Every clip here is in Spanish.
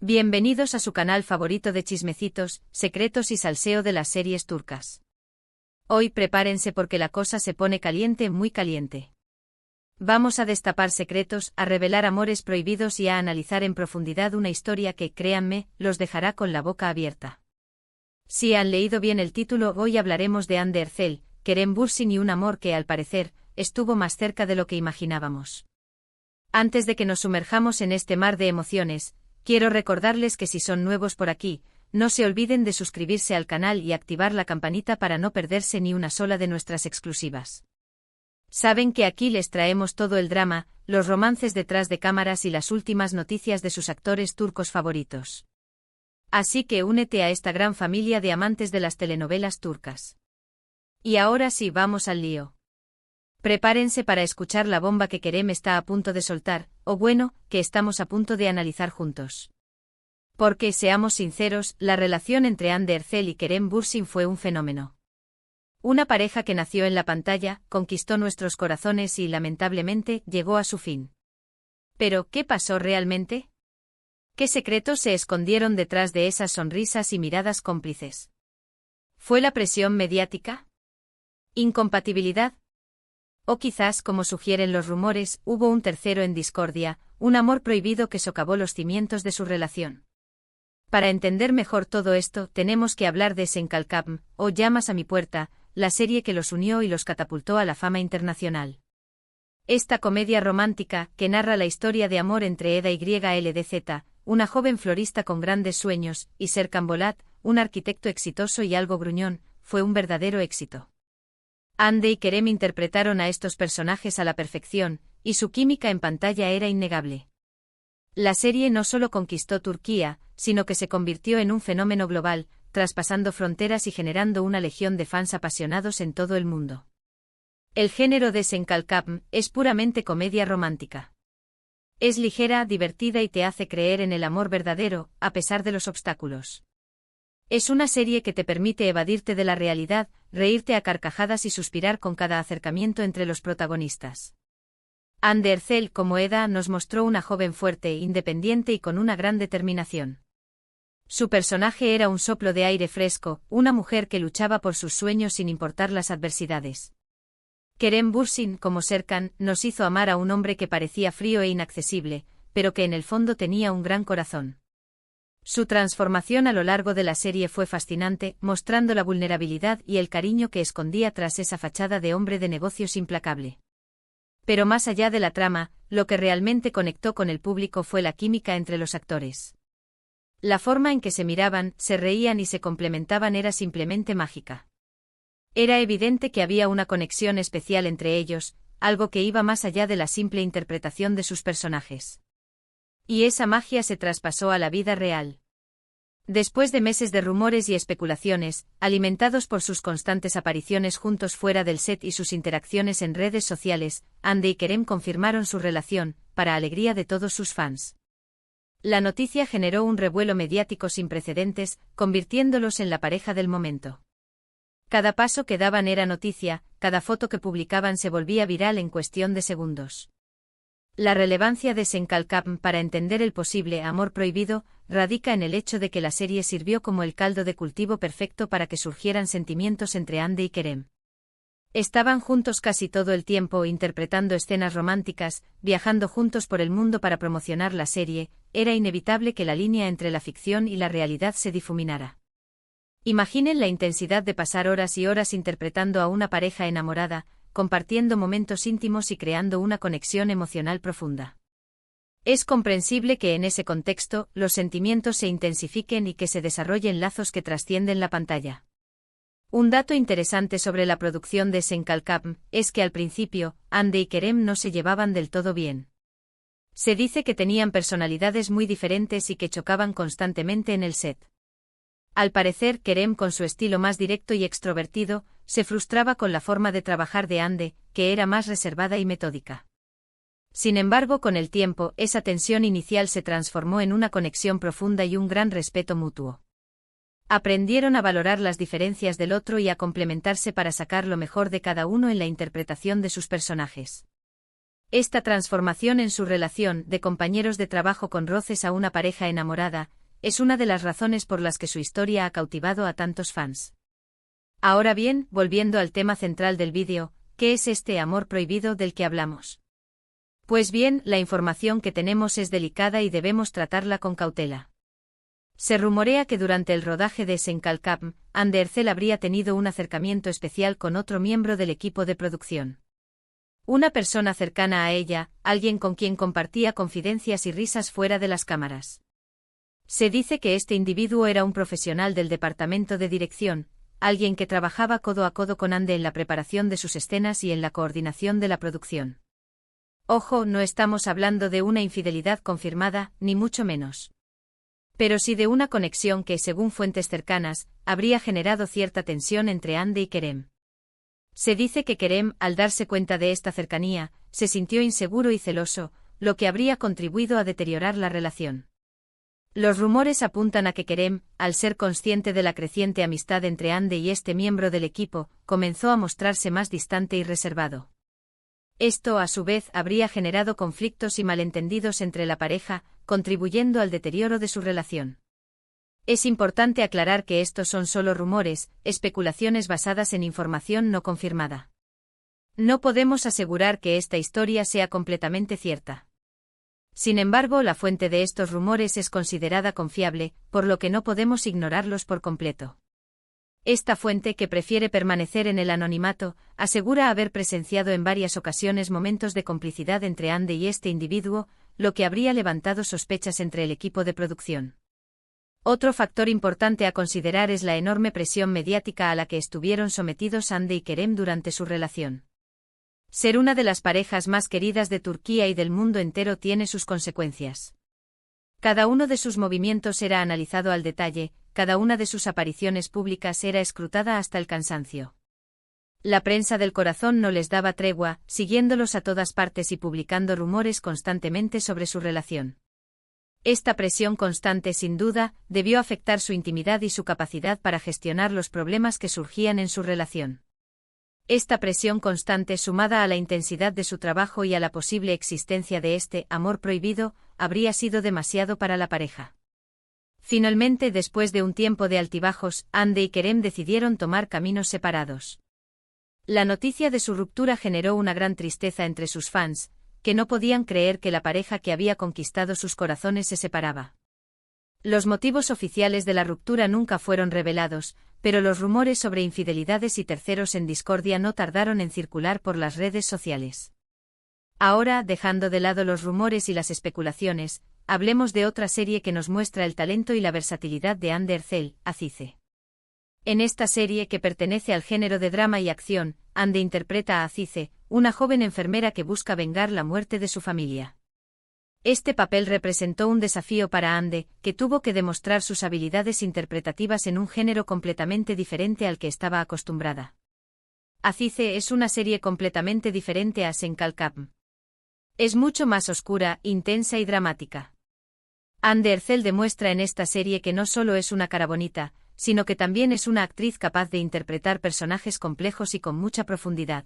Bienvenidos a su canal favorito de chismecitos, secretos y salseo de las series turcas. Hoy prepárense porque la cosa se pone caliente, muy caliente. Vamos a destapar secretos, a revelar amores prohibidos y a analizar en profundidad una historia que, créanme, los dejará con la boca abierta. Si han leído bien el título, hoy hablaremos de Hande Erçel, Kerem Bürsin y un amor que, al parecer, estuvo más cerca de lo que imaginábamos. Antes de que nos sumerjamos en este mar de emociones, quiero recordarles que si son nuevos por aquí, no se olviden de suscribirse al canal y activar la campanita para no perderse ni una sola de nuestras exclusivas. Saben que aquí les traemos todo el drama, los romances detrás de cámaras y las últimas noticias de sus actores turcos favoritos. Así que únete a esta gran familia de amantes de las telenovelas turcas. Y ahora sí, vamos al lío. Prepárense para escuchar la bomba que Kerem está a punto de soltar, o bueno, que estamos a punto de analizar juntos. Porque, seamos sinceros, la relación entre Hande Erçel y Kerem Bürsin fue un fenómeno. Una pareja que nació en la pantalla, conquistó nuestros corazones y, lamentablemente, llegó a su fin. Pero, ¿qué pasó realmente? ¿Qué secretos se escondieron detrás de esas sonrisas y miradas cómplices? ¿Fue la presión mediática? ¿Incompatibilidad? O quizás, como sugieren los rumores, hubo un tercero en discordia, un amor prohibido que socavó los cimientos de su relación. Para entender mejor todo esto, tenemos que hablar de Sen Kalkapm, o Llamas a mi puerta, la serie que los unió y los catapultó a la fama internacional. Esta comedia romántica, que narra la historia de amor entre Eda YLDZ, una joven florista con grandes sueños, y Serkan Bolat, un arquitecto exitoso y algo gruñón, fue un verdadero éxito. Hande y Kerem interpretaron a estos personajes a la perfección, y su química en pantalla era innegable. La serie no solo conquistó Turquía, sino que se convirtió en un fenómeno global, traspasando fronteras y generando una legión de fans apasionados en todo el mundo. El género de Sen Kalkapm es puramente comedia romántica. Es ligera, divertida y te hace creer en el amor verdadero, a pesar de los obstáculos. Es una serie que te permite evadirte de la realidad, reírte a carcajadas y suspirar con cada acercamiento entre los protagonistas. Hande Erçel, como Eda, nos mostró una joven fuerte, independiente y con una gran determinación. Su personaje era un soplo de aire fresco, una mujer que luchaba por sus sueños sin importar las adversidades. Kerem Bürsin, como Serkan, nos hizo amar a un hombre que parecía frío e inaccesible, pero que en el fondo tenía un gran corazón. Su transformación a lo largo de la serie fue fascinante, mostrando la vulnerabilidad y el cariño que escondía tras esa fachada de hombre de negocios implacable. Pero más allá de la trama, lo que realmente conectó con el público fue la química entre los actores. La forma en que se miraban, se reían y se complementaban era simplemente mágica. Era evidente que había una conexión especial entre ellos, algo que iba más allá de la simple interpretación de sus personajes. Y esa magia se traspasó a la vida real. Después de meses de rumores y especulaciones, alimentados por sus constantes apariciones juntos fuera del set y sus interacciones en redes sociales, Hande y Kerem confirmaron su relación, para alegría de todos sus fans. La noticia generó un revuelo mediático sin precedentes, convirtiéndolos en la pareja del momento. Cada paso que daban era noticia, cada foto que publicaban se volvía viral en cuestión de segundos. La relevancia de Sen Kalkapm para entender el posible amor prohibido radica en el hecho de que la serie sirvió como el caldo de cultivo perfecto para que surgieran sentimientos entre Hande y Kerem. Estaban juntos casi todo el tiempo interpretando escenas románticas, viajando juntos por el mundo para promocionar la serie, era inevitable que la línea entre la ficción y la realidad se difuminara. Imaginen la intensidad de pasar horas y horas interpretando a una pareja enamorada, compartiendo momentos íntimos y creando una conexión emocional profunda. Es comprensible que en ese contexto, los sentimientos se intensifiquen y que se desarrollen lazos que trascienden la pantalla. Un dato interesante sobre la producción de Sen Kalkapm es que al principio, Hande y Kerem no se llevaban del todo bien. Se dice que tenían personalidades muy diferentes y que chocaban constantemente en el set. Al parecer, Kerem, con su estilo más directo y extrovertido, se frustraba con la forma de trabajar de Hande, que era más reservada y metódica. Sin embargo, con el tiempo, esa tensión inicial se transformó en una conexión profunda y un gran respeto mutuo. Aprendieron a valorar las diferencias del otro y a complementarse para sacar lo mejor de cada uno en la interpretación de sus personajes. Esta transformación en su relación de compañeros de trabajo con roces a una pareja enamorada, es una de las razones por las que su historia ha cautivado a tantos fans. Ahora bien, volviendo al tema central del vídeo, ¿qué es este amor prohibido del que hablamos? Pues bien, la información que tenemos es delicada y debemos tratarla con cautela. Se rumorea que durante el rodaje de Senkalkam, Anne Ercel habría tenido un acercamiento especial con otro miembro del equipo de producción. Una persona cercana a ella, alguien con quien compartía confidencias y risas fuera de las cámaras. Se dice que este individuo era un profesional del departamento de dirección, alguien que trabajaba codo a codo con Anne en la preparación de sus escenas y en la coordinación de la producción. Ojo, no estamos hablando de una infidelidad confirmada, ni mucho menos. Pero sí de una conexión que, según fuentes cercanas, habría generado cierta tensión entre Anne y Kerem. Se dice que Kerem, al darse cuenta de esta cercanía, se sintió inseguro y celoso, lo que habría contribuido a deteriorar la relación. Los rumores apuntan a que Kerem, al ser consciente de la creciente amistad entre Anne y este miembro del equipo, comenzó a mostrarse más distante y reservado. Esto, a su vez, habría generado conflictos y malentendidos entre la pareja, contribuyendo al deterioro de su relación. Es importante aclarar que estos son solo rumores, especulaciones basadas en información no confirmada. No podemos asegurar que esta historia sea completamente cierta. Sin embargo, la fuente de estos rumores es considerada confiable, por lo que no podemos ignorarlos por completo. Esta fuente, que prefiere permanecer en el anonimato, asegura haber presenciado en varias ocasiones momentos de complicidad entre Anne y este individuo, lo que habría levantado sospechas entre el equipo de producción. Otro factor importante a considerar es la enorme presión mediática a la que estuvieron sometidos Anne y Kerem durante su relación. Ser una de las parejas más queridas de Turquía y del mundo entero tiene sus consecuencias. Cada uno de sus movimientos era analizado al detalle, cada una de sus apariciones públicas era escrutada hasta el cansancio. La prensa del corazón no les daba tregua, siguiéndolos a todas partes y publicando rumores constantemente sobre su relación. Esta presión constante, sin duda, debió afectar su intimidad y su capacidad para gestionar los problemas que surgían en su relación. Esta presión constante, sumada a la intensidad de su trabajo y a la posible existencia de este amor prohibido, habría sido demasiado para la pareja. Finalmente, después de un tiempo de altibajos, Anne y Kerem decidieron tomar caminos separados. La noticia de su ruptura generó una gran tristeza entre sus fans, que no podían creer que la pareja que había conquistado sus corazones se separaba. Los motivos oficiales de la ruptura nunca fueron revelados, pero los rumores sobre infidelidades y terceros en discordia no tardaron en circular por las redes sociales. Ahora, dejando de lado los rumores y las especulaciones, hablemos de otra serie que nos muestra el talento y la versatilidad de Anne Ercel, Azize. En esta serie, que pertenece al género de drama y acción, Anne interpreta a Azize, una joven enfermera que busca vengar la muerte de su familia. Este papel representó un desafío para Anne, que tuvo que demostrar sus habilidades interpretativas en un género completamente diferente al que estaba acostumbrada. Azize es una serie completamente diferente a Senkalkam. Es mucho más oscura, intensa y dramática. Anne Ercel demuestra en esta serie que no solo es una cara bonita, sino que también es una actriz capaz de interpretar personajes complejos y con mucha profundidad.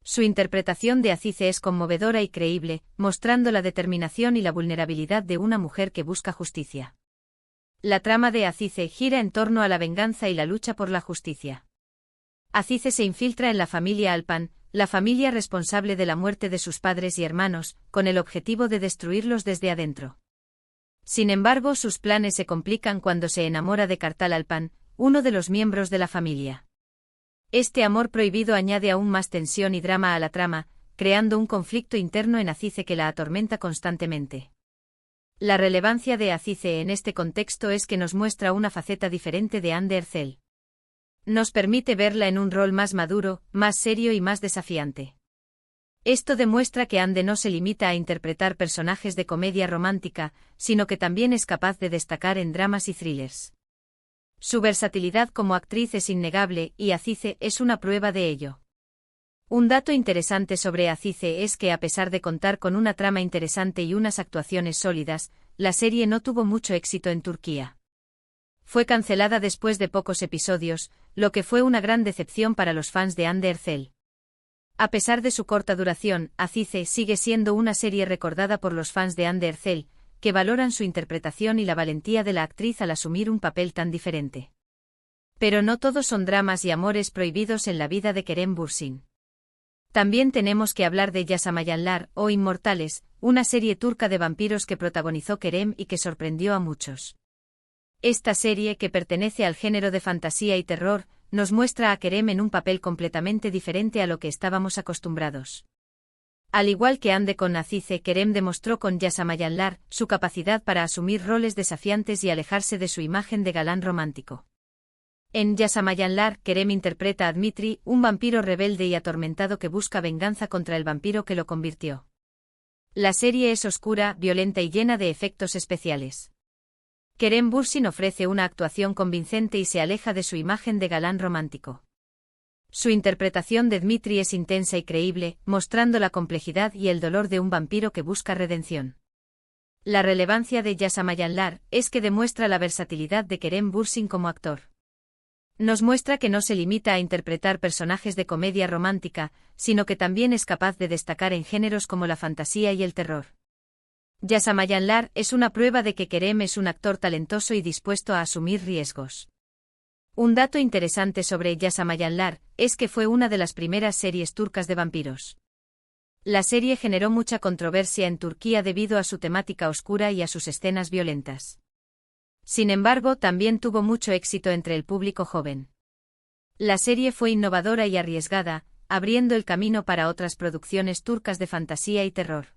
Su interpretación de Azize es conmovedora y creíble, mostrando la determinación y la vulnerabilidad de una mujer que busca justicia. La trama de Azize gira en torno a la venganza y la lucha por la justicia. Azize se infiltra en la familia Alpan, la familia responsable de la muerte de sus padres y hermanos, con el objetivo de destruirlos desde adentro. Sin embargo, sus planes se complican cuando se enamora de Kartal Alpan, uno de los miembros de la familia. Este amor prohibido añade aún más tensión y drama a la trama, creando un conflicto interno en Azize que la atormenta constantemente. La relevancia de Azize en este contexto es que nos muestra una faceta diferente de Anne Ercel. Nos permite verla en un rol más maduro, más serio y más desafiante. Esto demuestra que Anne no se limita a interpretar personajes de comedia romántica, sino que también es capaz de destacar en dramas y thrillers. Su versatilidad como actriz es innegable, y Azize es una prueba de ello. Un dato interesante sobre Azize es que, a pesar de contar con una trama interesante y unas actuaciones sólidas, la serie no tuvo mucho éxito en Turquía. Fue cancelada después de pocos episodios, lo que fue una gran decepción para los fans de Anne Ercel. A pesar de su corta duración, Azize sigue siendo una serie recordada por los fans de Ande Erçel, que valoran su interpretación y la valentía de la actriz al asumir un papel tan diferente. Pero no todos son dramas y amores prohibidos en la vida de Kerem Bürsin. También tenemos que hablar de Yaşamayanlar o Inmortales, una serie turca de vampiros que protagonizó Kerem y que sorprendió a muchos. Esta serie, que pertenece al género de fantasía y terror, nos muestra a Kerem en un papel completamente diferente a lo que estábamos acostumbrados. Al igual que Ande con Azize, Kerem demostró con Yaşamayanlar su capacidad para asumir roles desafiantes y alejarse de su imagen de galán romántico. En Yaşamayanlar, Kerem interpreta a Dmitri, un vampiro rebelde y atormentado que busca venganza contra el vampiro que lo convirtió. La serie es oscura, violenta y llena de efectos especiales. Kerem Bürsin ofrece una actuación convincente y se aleja de su imagen de galán romántico. Su interpretación de Dmitri es intensa y creíble, mostrando la complejidad y el dolor de un vampiro que busca redención. La relevancia de Yaşamayanlar es que demuestra la versatilidad de Kerem Bürsin como actor. Nos muestra que no se limita a interpretar personajes de comedia romántica, sino que también es capaz de destacar en géneros como la fantasía y el terror. Yaşamayanlar es una prueba de que Kerem es un actor talentoso y dispuesto a asumir riesgos. Un dato interesante sobre Yaşamayanlar es que fue una de las primeras series turcas de vampiros. La serie generó mucha controversia en Turquía debido a su temática oscura y a sus escenas violentas. Sin embargo, también tuvo mucho éxito entre el público joven. La serie fue innovadora y arriesgada, abriendo el camino para otras producciones turcas de fantasía y terror.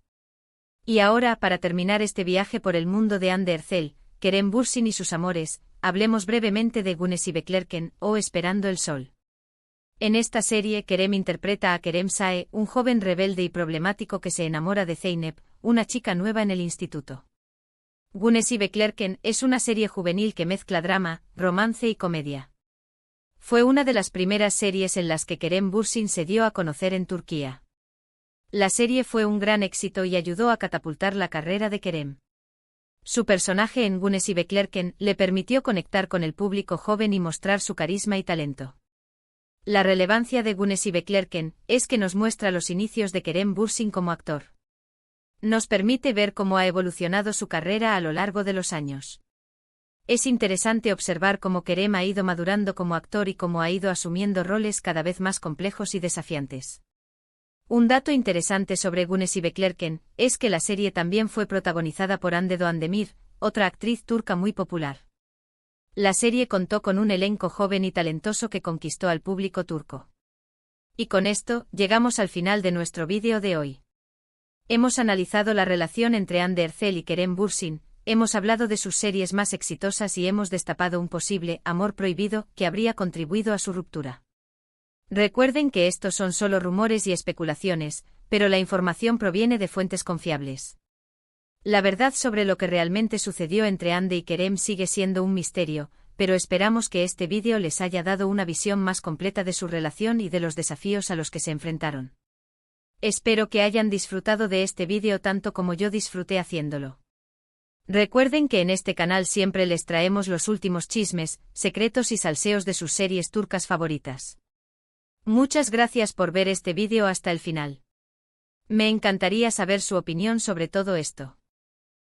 Y ahora, para terminar este viaje por el mundo de Ande Erçel, Kerem Bürsin y sus amores, hablemos brevemente de Güneşi Beklerken o Esperando el Sol. En esta serie, Kerem interpreta a Kerem Sae, un joven rebelde y problemático que se enamora de Zeynep, una chica nueva en el instituto. Güneşi Beklerken es una serie juvenil que mezcla drama, romance y comedia. Fue una de las primeras series en las que Kerem Bürsin se dio a conocer en Turquía. La serie fue un gran éxito y ayudó a catapultar la carrera de Kerem. Su personaje en Güneşi Beklerken le permitió conectar con el público joven y mostrar su carisma y talento. La relevancia de Güneşi Beklerken es que nos muestra los inicios de Kerem Bürsin como actor. Nos permite ver cómo ha evolucionado su carrera a lo largo de los años. Es interesante observar cómo Kerem ha ido madurando como actor y cómo ha ido asumiendo roles cada vez más complejos y desafiantes. Un dato interesante sobre Güneşi Beklerken es que la serie también fue protagonizada por Hande Doğandemir, otra actriz turca muy popular. La serie contó con un elenco joven y talentoso que conquistó al público turco. Y con esto, llegamos al final de nuestro vídeo de hoy. Hemos analizado la relación entre Hande Erçel y Kerem Bürsin, hemos hablado de sus series más exitosas y hemos destapado un posible amor prohibido que habría contribuido a su ruptura. Recuerden que estos son solo rumores y especulaciones, pero la información proviene de fuentes confiables. La verdad sobre lo que realmente sucedió entre Hande y Kerem sigue siendo un misterio, pero esperamos que este vídeo les haya dado una visión más completa de su relación y de los desafíos a los que se enfrentaron. Espero que hayan disfrutado de este vídeo tanto como yo disfruté haciéndolo. Recuerden que en este canal siempre les traemos los últimos chismes, secretos y salseos de sus series turcas favoritas. Muchas gracias por ver este vídeo hasta el final. Me encantaría saber su opinión sobre todo esto.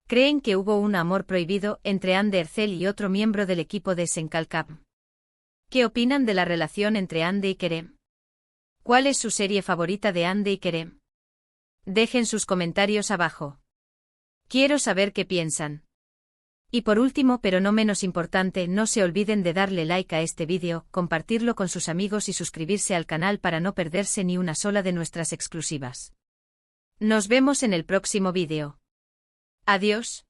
¿Creen que hubo un amor prohibido entre Hande Erçel y otro miembro del equipo de Senkalkap? ¿Qué opinan de la relación entre Hande y Kerem? ¿Cuál es su serie favorita de Hande y Kerem? Dejen sus comentarios abajo. Quiero saber qué piensan. Y por último, pero no menos importante, no se olviden de darle like a este vídeo, compartirlo con sus amigos y suscribirse al canal para no perderse ni una sola de nuestras exclusivas. Nos vemos en el próximo vídeo. Adiós.